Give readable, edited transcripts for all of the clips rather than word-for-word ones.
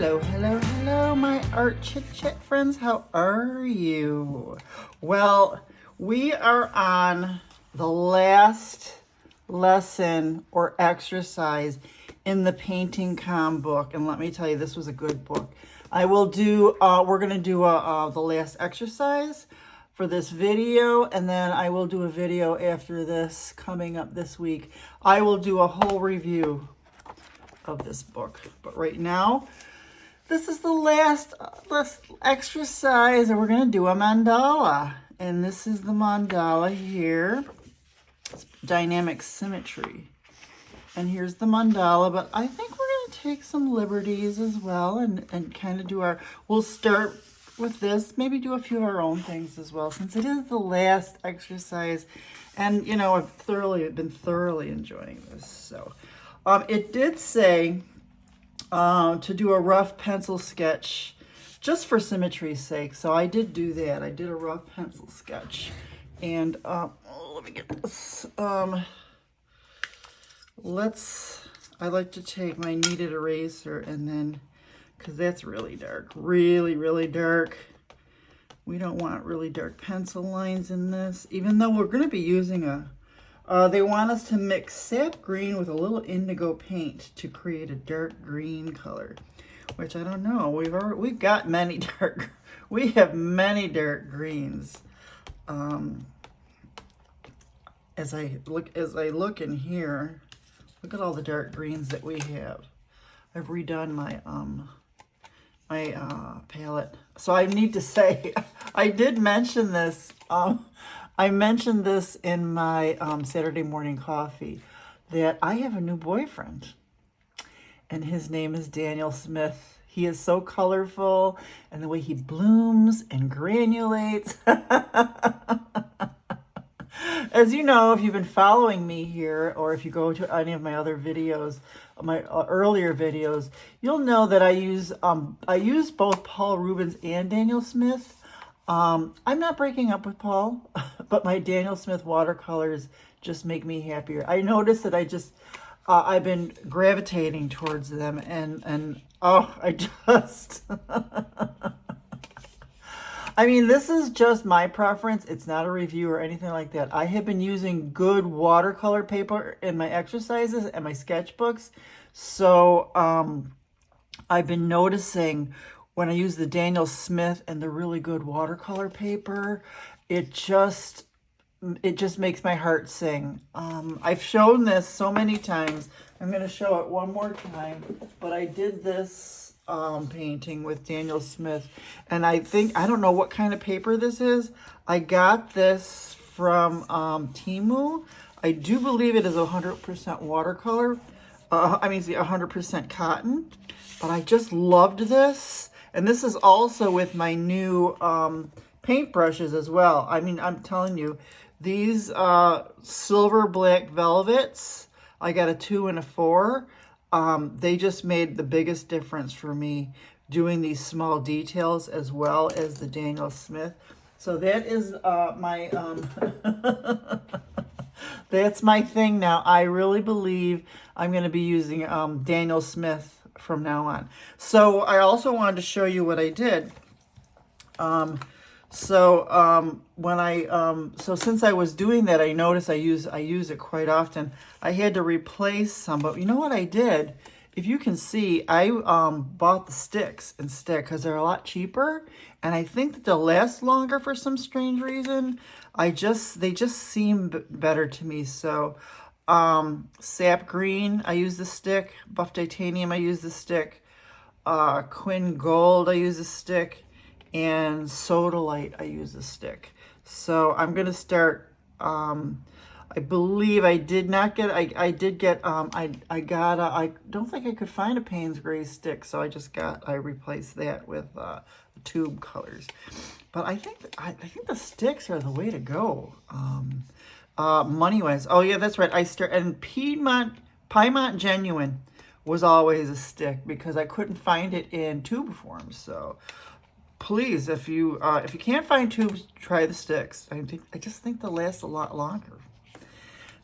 Hello, my art chit-chat friends. How are you? Well, we are on the last lesson or exercise in the painting com book. And let me tell you, this was a good book. I will do, we're going to do the last exercise for this video, and then I will do a video after this coming up this week. I will do a whole review of this book. But right now, this is the last exercise, and we're going to do a mandala. And this is the mandala here. It's dynamic symmetry. And here's the mandala, but I think we're going to take some liberties as well and kind of do our, we'll start with this, maybe do a few of our own things as well, since it is the last exercise. And, you know, I've been thoroughly enjoying this. So it did say to do a rough pencil sketch just for symmetry's sake. So I did do that. I did a rough pencil sketch. And let me get this. I like to take my kneaded eraser and then, because that's really dark, really dark. We don't want really dark pencil lines in this, even though we're going to be using they want us to mix sap green with a little indigo paint to create a dark green color, which I don't know. We've got many dark, we have many dark greens. As I look in here, look at all the dark greens that we have. I've redone my palette. So I need to say, I did mention this. I mentioned this in my Saturday morning coffee, that I have a new boyfriend, and his name is Daniel Smith. He is so colorful, and the way he blooms and granulates. As you know, if you've been following me here, or if you go to any of my other videos, my earlier videos, you'll know that I use both Paul Rubens and Daniel Smith. I'm not breaking up with Paul, but my Daniel Smith watercolors just make me happier. I noticed that I've been gravitating towards them, and I just, I mean, this is just my preference. It's not a review or anything like that. I have been using good watercolor paper in my exercises and my sketchbooks. So I've been noticing when I use the Daniel Smith and the really good watercolor paper, it just makes my heart sing. I've shown this so many times. I'm going to show it one more time, but I did this painting with Daniel Smith, and I don't know what kind of paper this is. I got this from Temu. I do believe it is 100% watercolor. 100% cotton, but I just loved this. And this is also with my new paint brushes as well. I mean, I'm telling you, these silver black velvets, I got a 2 and a 4. They just made the biggest difference for me doing these small details as well as the Daniel Smith. So that is my, that's my thing now. I really believe I'm going to be using Daniel Smith from now on. So I also wanted to show you what I did. So since I was doing that, I noticed I use it quite often. I had to replace some, but you know what I did? If you can see, I bought the sticks instead because they're a lot cheaper, and I think that they'll last longer for some strange reason. They just seem better to me. So sap green, I use the stick. Buff titanium, I use the stick. Quin gold, I use the stick. And sodalite, I use the stick. So I'm going to start, I believe I did not get, I did get, I don't think I could find a Payne's Gray stick, so I replaced that with tube colors. But I think the sticks are the way to go. Money-wise, oh yeah, that's right. And Piedmont Genuine was always a stick because I couldn't find it in tube form. So please, if you can't find tubes, try the sticks. I just think they'll last a lot longer.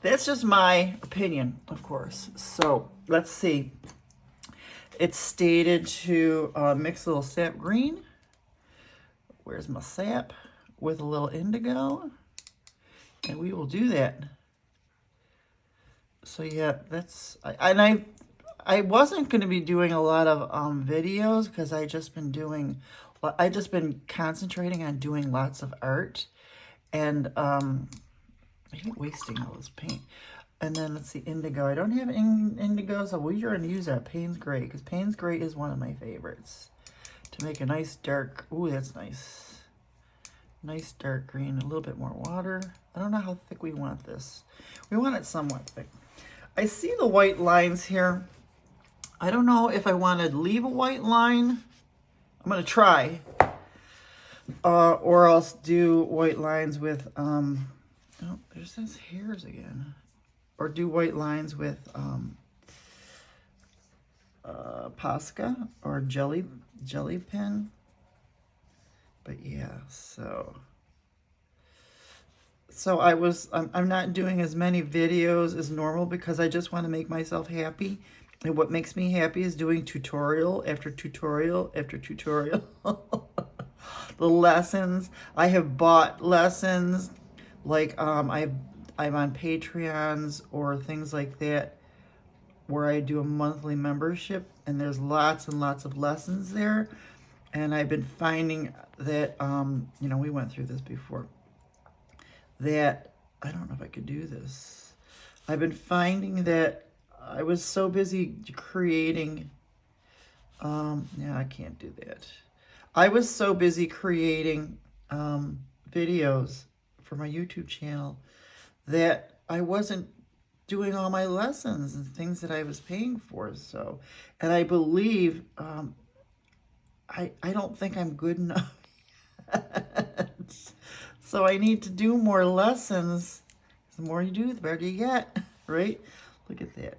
That's just my opinion, of course. So let's see. It's stated to mix a little sap green. Where's my sap? With a little indigo. And we will do that. So yeah, that's, I wasn't going to be doing a lot of videos because I just been concentrating on doing lots of art. And I hate wasting all this paint. And then let's see, indigo. I don't have indigo, so we're going to use that Payne's Gray, because Payne's Gray is one of my favorites. To make a nice dark, ooh, that's nice. Nice dark green, a little bit more water. I don't know how thick we want this. We want it somewhat thick. I see the white lines here. I don't know if I want to leave a white line. I'm going to try. Or else do white lines with, oh, there's those hairs again. Or do white lines with Posca or jelly pen. But yeah, so I'm not doing as many videos as normal because I just want to make myself happy. And what makes me happy is doing tutorial after tutorial after tutorial. The lessons, I have bought lessons, like I'm on Patreons or things like that where I do a monthly membership, and there's lots and lots of lessons there. And I've been finding that, you know, we went through this before, that, I don't know if I could do this. I've been finding that I was so busy creating, yeah, I can't do that. I was so busy creating videos for my YouTube channel that I wasn't doing all my lessons and things that I was paying for. So, and I believe, I don't think I'm good enough. So I need to do more lessons. The more you do, the better you get, right? Look at that.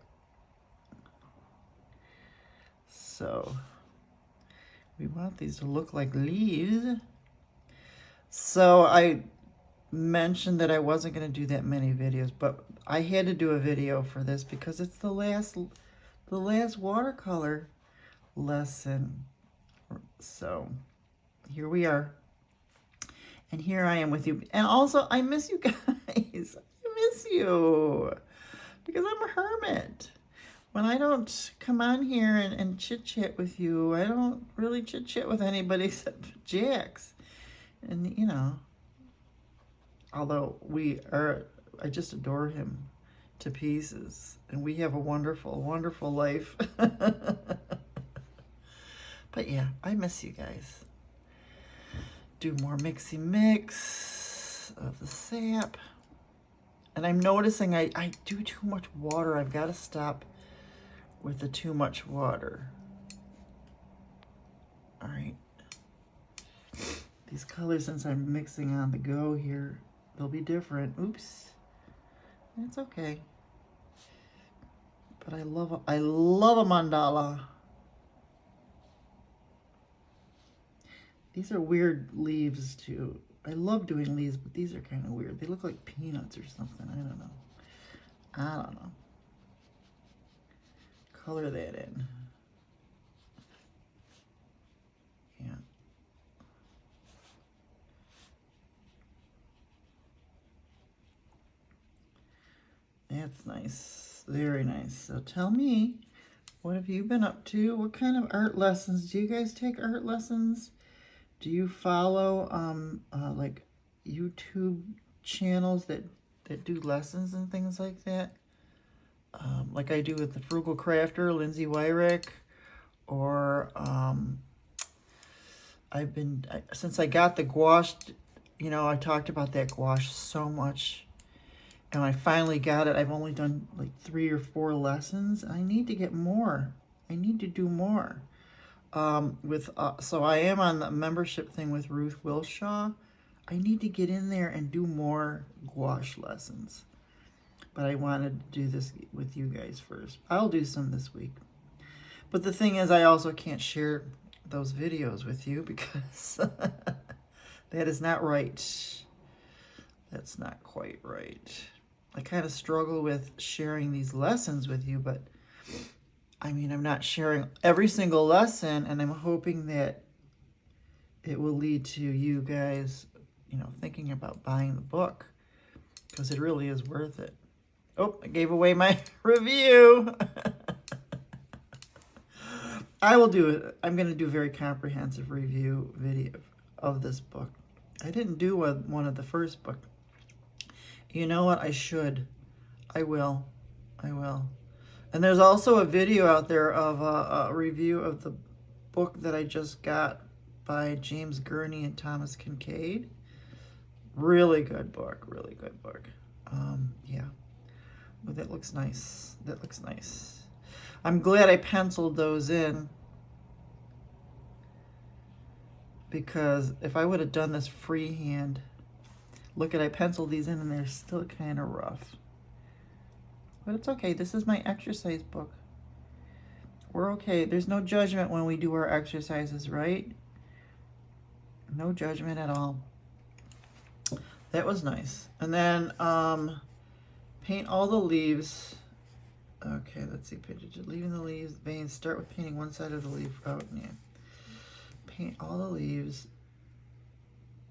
So we want these to look like leaves. So I mentioned that I wasn't going to do that many videos, but I had to do a video for this because it's the last watercolor lesson. So here we are. And here I am with you. And also, I miss you guys. I miss you. Because I'm a hermit. When I don't come on here and chit-chat with you, I don't really chit-chat with anybody except Jax. And, you know, although I just adore him to pieces. And we have a wonderful, wonderful life. But yeah, I miss you guys. Do more mixy mix of the sap. And I'm noticing I do too much water. I've got to stop with the too much water. All right. These colors, since I'm mixing on the go here, they'll be different. Oops. It's okay. But I love a mandala. These are weird leaves too. I love doing leaves, but these are kind of weird. They look like peanuts or something. I don't know. Color that in. Yeah. That's nice. Very nice. So tell me, what have you been up to? What kind of art lessons? Do you guys take art lessons? Do you follow like YouTube channels that do lessons and things like that? Like I do with the Frugal Crafter, Lindsay Wyrick, or since I got the gouache, you know, I talked about that gouache so much, and I finally got it. I've only done like 3 or 4 lessons. I need to get more. I need to do more. So I am on the membership thing with Ruth Wilshaw. I need to get in there and do more gouache lessons. But I wanted to do this with you guys first. I'll do some this week. But the thing is, I also can't share those videos with you because that is not right. That's not quite right. I kind of struggle with sharing these lessons with you, but I mean, I'm not sharing every single lesson, and I'm hoping that it will lead to you guys, you know, thinking about buying the book, because it really is worth it. Oh, I gave away my review. I will do it. I'm going to do a very comprehensive review video of this book. I didn't do one of the first book. You know what? I should. I will. I will. And there's also a video out there of a review of the book that I just got by James Gurney and Thomas Kincaid. Really good book. Really good book. Yeah. Well, that looks nice. That looks nice. I'm glad I penciled those in, because if I would have done this freehand, look at, I penciled these in and they're still kind of rough. But it's okay. This is my exercise book. We're okay. There's no judgment when we do our exercises, right? No judgment at all. That was nice. And then paint all the leaves. Okay, let's see. Leaving the leaves, veins. Start with painting one side of the leaf. Oh, yeah. Paint all the leaves.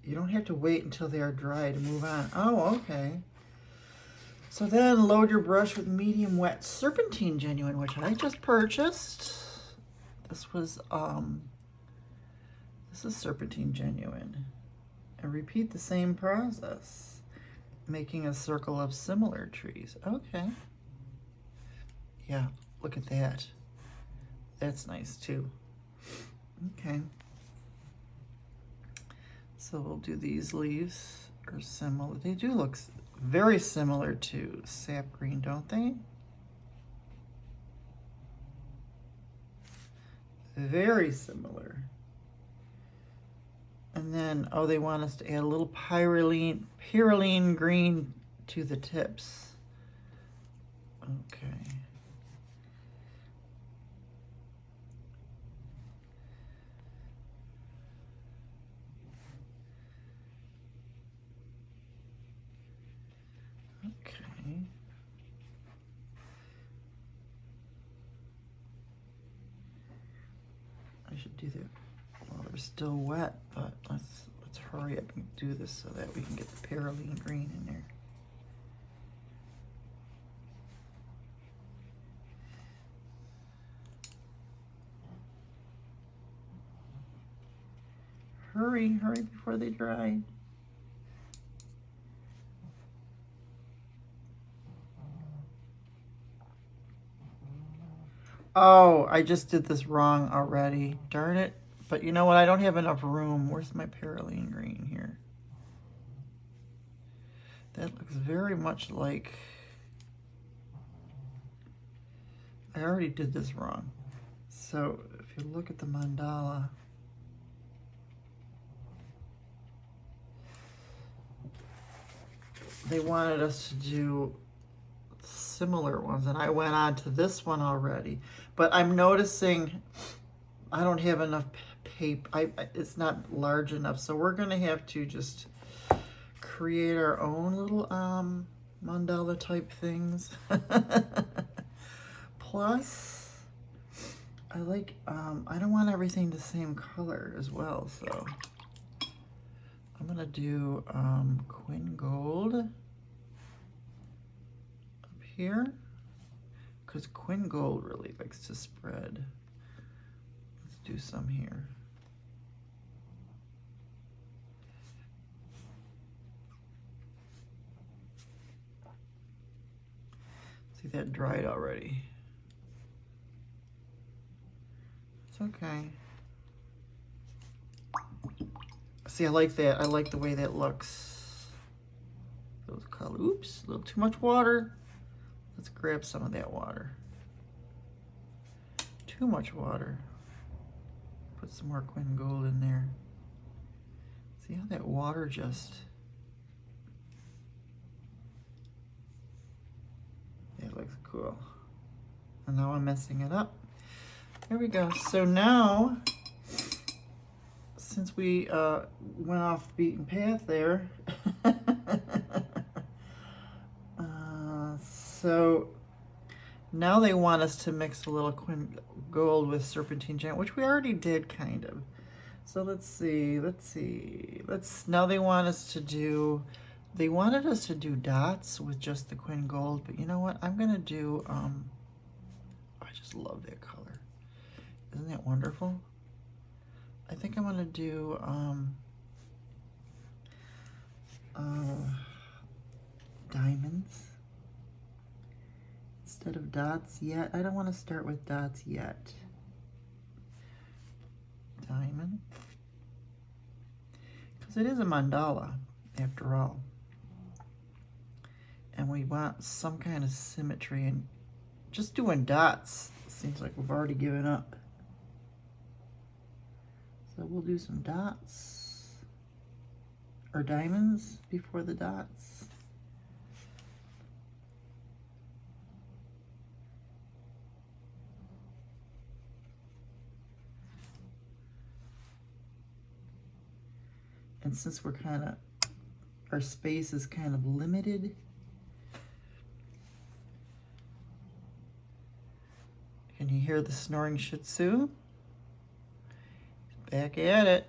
You don't have to wait until they are dry to move on. Oh, okay. So then load your brush with medium wet Serpentine Genuine, which I just purchased. This was this is Serpentine Genuine. And repeat the same process, making a circle of similar trees. Okay. Yeah, look at that. That's nice too. Okay. So we'll do these leaves are similar. They do look very similar to sap green, don't they? Very similar. And then, oh, they want us to add a little pyroline green to the tips. Okay. Okay. I should do that while they're still wet, but let's hurry up and do this so that we can get the pyroline green in there. Hurry before they dry. Oh, I just did this wrong already. Darn it. But you know what? I don't have enough room. Where's my pyroline green here? That looks very much like... I already did this wrong. So if you look at the mandala, they wanted us to do similar ones, and I went on to this one already. But I'm noticing I don't have enough paper. It's not large enough, so we're gonna have to just create our own little mandala type things. Plus, I like I don't want everything the same color as well, so I'm gonna do Quin Gold up here, because Quin Gold really likes to spread. Let's do some here. See, that dried already. It's okay. See, I like that. I like the way that looks. Those color. Oops, a little too much water. Let's grab some of that water. Too much water. Put some more Quin Gold in there. See how that water just... It looks cool. And now I'm messing it up. There we go. So now, since we went off the beaten path there, so Now they want us to mix a little Quin Gold with Serpentine Giant, which we already did kind of. So let's see. Now they want us to do, they wanted us to do dots with just the Quin Gold, but you know what? I'm gonna do, I just love that color. Isn't that wonderful? I think I'm gonna do, diamonds instead of dots yet. I don't want to start with dots yet. Diamond, because it is a mandala after all, and we want some kind of symmetry, and just doing dots seems like we've already given up. So we'll do some dots or diamonds before the dots. And since we're kind of, our space is kind of limited, can you hear the snoring Shih Tzu? Back at it.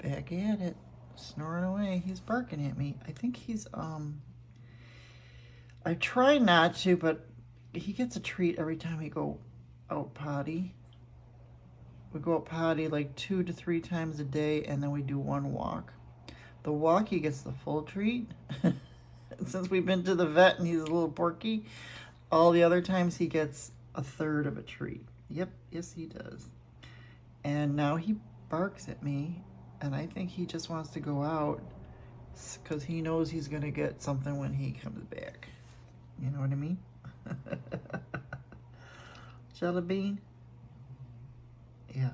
Back at it. Snoring away. He's barking at me. I think he's, I try not to, but he gets a treat every time we go out potty. We go out potty like 2 to 3 times a day, and then we do 1 walk. The walk, he gets the full treat. Since we've been to the vet and he's a little porky, all the other times he gets 1/3 of a treat. Yep, yes he does. And now he barks at me, and I think he just wants to go out because he knows he's gonna get something when he comes back. You know what I mean? Jelly bean? Yeah.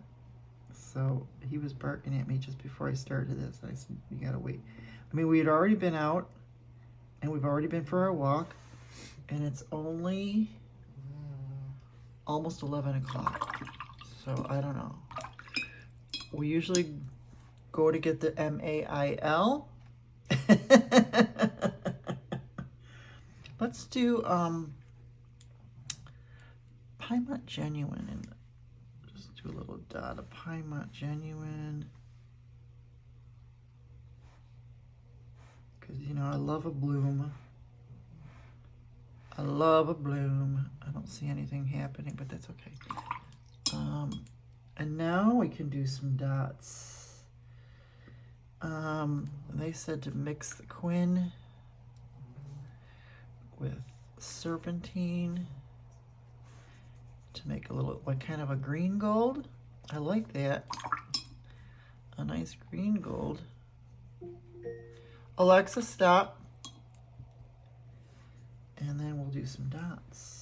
So he was barking at me just before I started this. I said, you gotta wait. I mean, we had already been out, and we've already been for our walk, and it's only almost 11 o'clock. So I don't know. We usually go to get the MAIL. Let's do Piedmont Genuine, and just do a little dot of Piedmont Genuine. Because, you know, I love a bloom. I love a bloom. I don't see anything happening, but that's okay. And now we can do some dots. They said to mix the Quin with Serpentine to make a little, like, kind of a green gold. I like that. A nice green gold. Alexa, stop. And then we'll do some dots.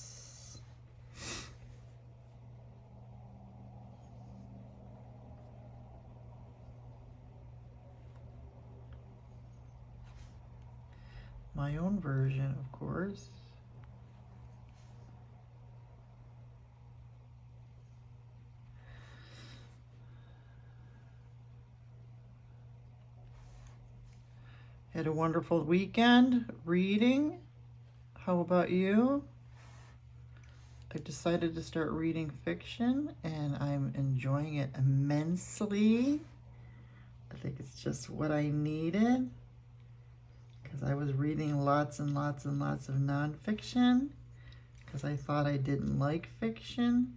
My own version, of course. Had a wonderful weekend reading. How about you? I decided to start reading fiction, and I'm enjoying it immensely. I think it's just what I needed, because I was reading lots and lots and lots of nonfiction because I thought I didn't like fiction,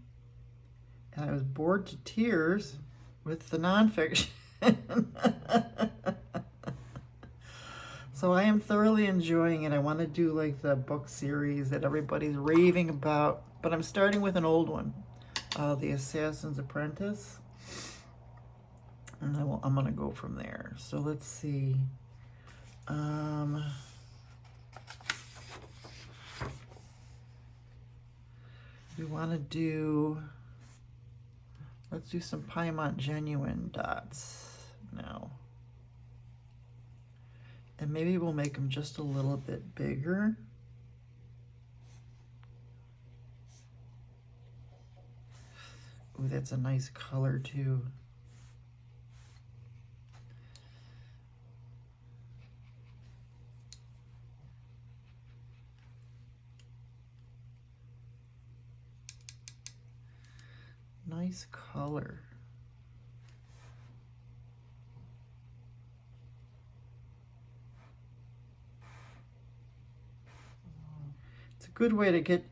and I was bored to tears with the nonfiction. So I am thoroughly enjoying it. I want to do like the book series that everybody's raving about, but I'm starting with an old one, The Assassin's Apprentice, and I'm going to go from there. So let's see. We want to do, let's do some Piedmont Genuine dots now. And maybe we'll make them just a little bit bigger. Ooh, that's a nice color too. nice color. It's a good way to get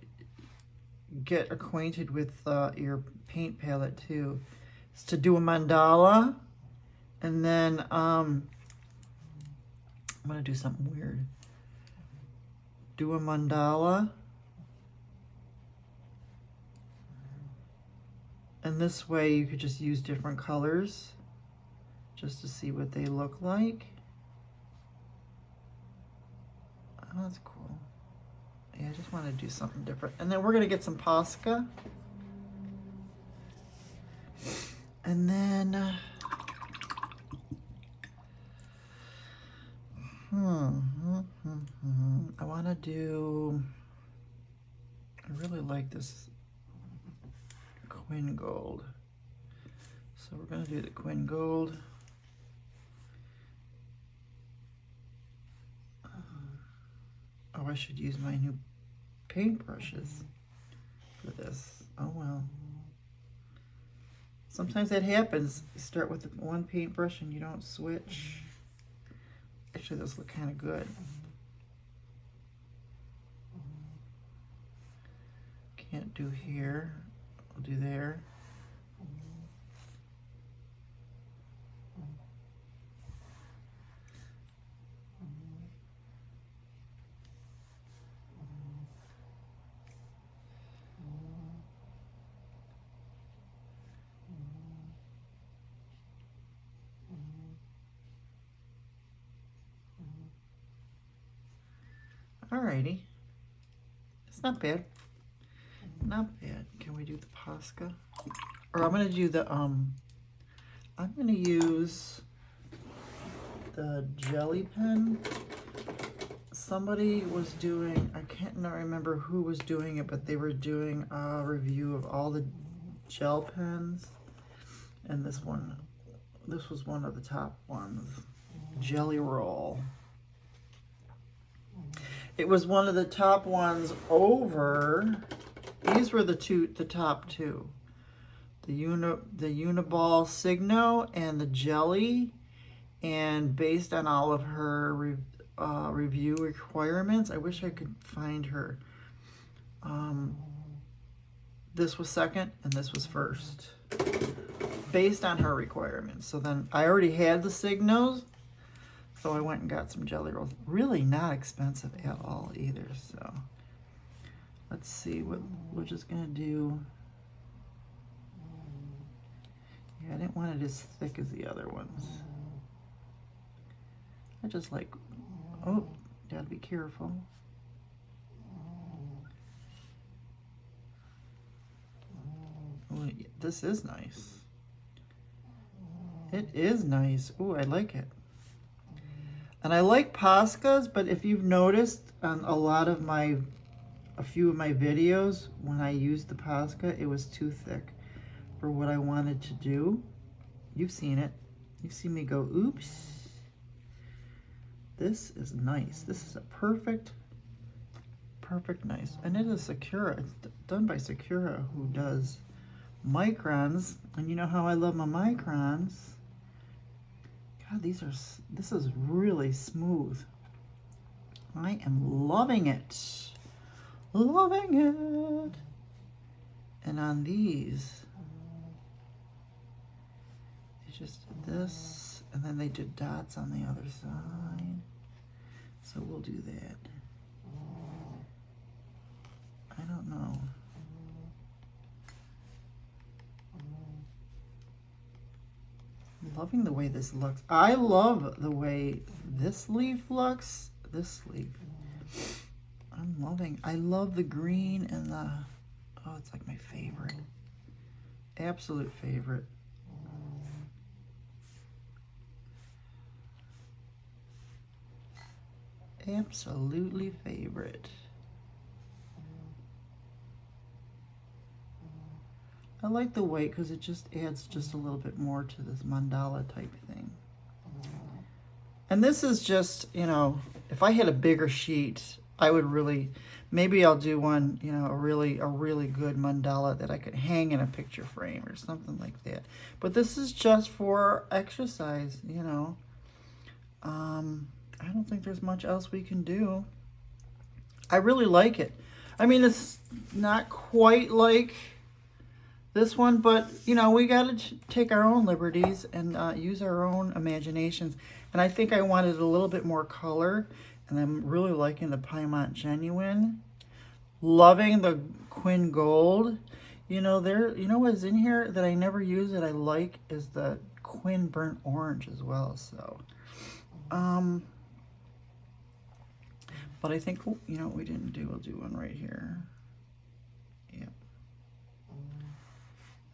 acquainted with your paint palette too. Is to do a mandala, and then I'm gonna do something weird. Do a mandala, and this way you could just use different colors just to see what they look like. Oh, that's cool. Yeah, I just want to do something different. And then we're going to get some Posca. And then, I want to do, I really like this Quin Gold. So we're going to do the Quin Gold. Oh, I should use my new paintbrushes for this. Oh well. Sometimes that happens. You start with one paintbrush and you don't switch. Actually, those look kind of good. Can't do here. I'll do there. Alrighty. It's not bad. Not bad. Can we do the Posca? Or I'm gonna do the I'm gonna use the jelly pen. Somebody was doing, I can't remember who was doing it, but they were doing a review of all the gel pens. And this was one of the top ones. Jelly Roll. It was one of the top ones over, these were the top two. The Uniball Signo and the Jelly. And based on all of her review requirements, I wish I could find her. This was second and this was first. Based on her requirements. So then I already had the Signos. So I went and got some Jelly Rolls. Really not expensive at all either. So let's see what we're just gonna do. Yeah, I didn't want it as thick as the other ones. I just like, oh, gotta be careful. Oh, this is nice. It is nice. Oh, I like it. And I like Poscas, but if you've noticed on a few of my videos, when I used the Posca, it was too thick for what I wanted to do. You've seen it. You've seen me go, oops. This is nice. This is a perfect nice. And it is Sakura. It's done by Sakura, who does microns. And you know how I love my microns. God, this is really smooth. I am loving it. Loving it. And on these, they just did this, and then they did dots on the other side. So we'll do that. I don't know. Loving the way this looks. I love the way this leaf looks. This leaf. I love the green and the, oh, it's like my favorite. Absolute favorite. Absolutely favorite. I like the white because it just adds just a little bit more to this mandala type thing. And this is just, you know, if I had a bigger sheet, I would really, maybe I'll do one, you know, a really good mandala that I could hang in a picture frame or something like that. But this is just for exercise, you know. I don't think there's much else we can do. I really like it. I mean, it's not quite like this one, but, you know, we got to take our own liberties and use our own imaginations. And I think I wanted a little bit more color, and I'm really liking the Piedmont Genuine. Loving the Quin Gold. You know, you know what's in here that I never use that I like is the Quin Burnt Orange as well. So, but I think, you know what we didn't do? We'll do one right here. Yep.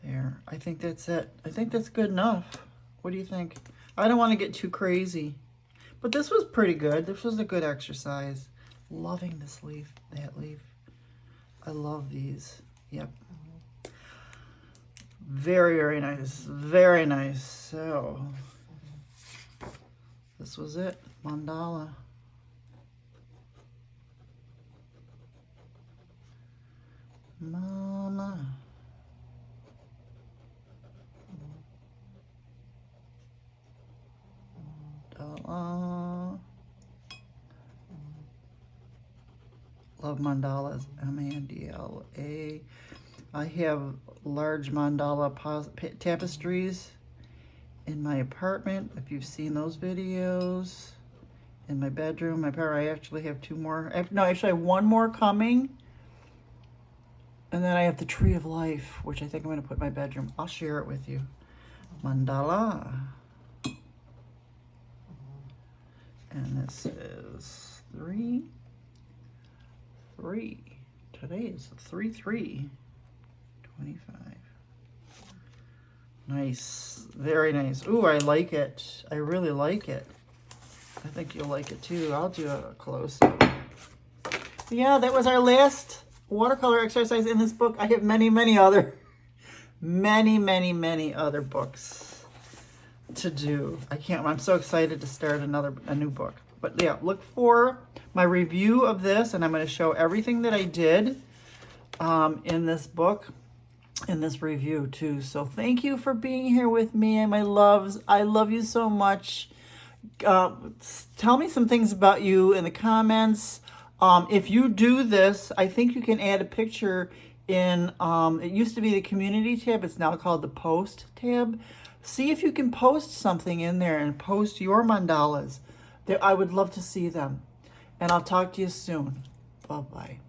There. I think that's it. I think that's good enough. What do you think? I don't want to get too crazy. But this was pretty good. This was a good exercise. Loving this leaf, that leaf. I love these. Yep. Very, very nice. Very nice. So, this was it. Mandala. Mama. Love mandalas. M-A-N-D-L-A. I have large mandala tapestries in my apartment. If you've seen those videos, in my bedroom, I actually have two more. No, actually I have one more coming. And then I have the Tree of Life, which I think I'm going to put in my bedroom. I'll share it with you. Mandala. And this is 3. Today is 3/3/25. Nice. Very nice. Ooh, I like it. I really like it. I think you'll like it too. I'll do a close-up. Yeah, that was our last watercolor exercise in this book. I have many other other books to do. I'm so excited to start a new book. But yeah, look for my review of this, and I'm going to show everything that I did in this book, in this review too. So thank you for being here with me, my loves. I love you so much. Tell me some things about you in the comments. If you do this, I think you can add a picture in, it used to be the community tab. It's now called the post tab. See if you can post something in there and post your mandalas. I would love to see them. And I'll talk to you soon. Bye-bye.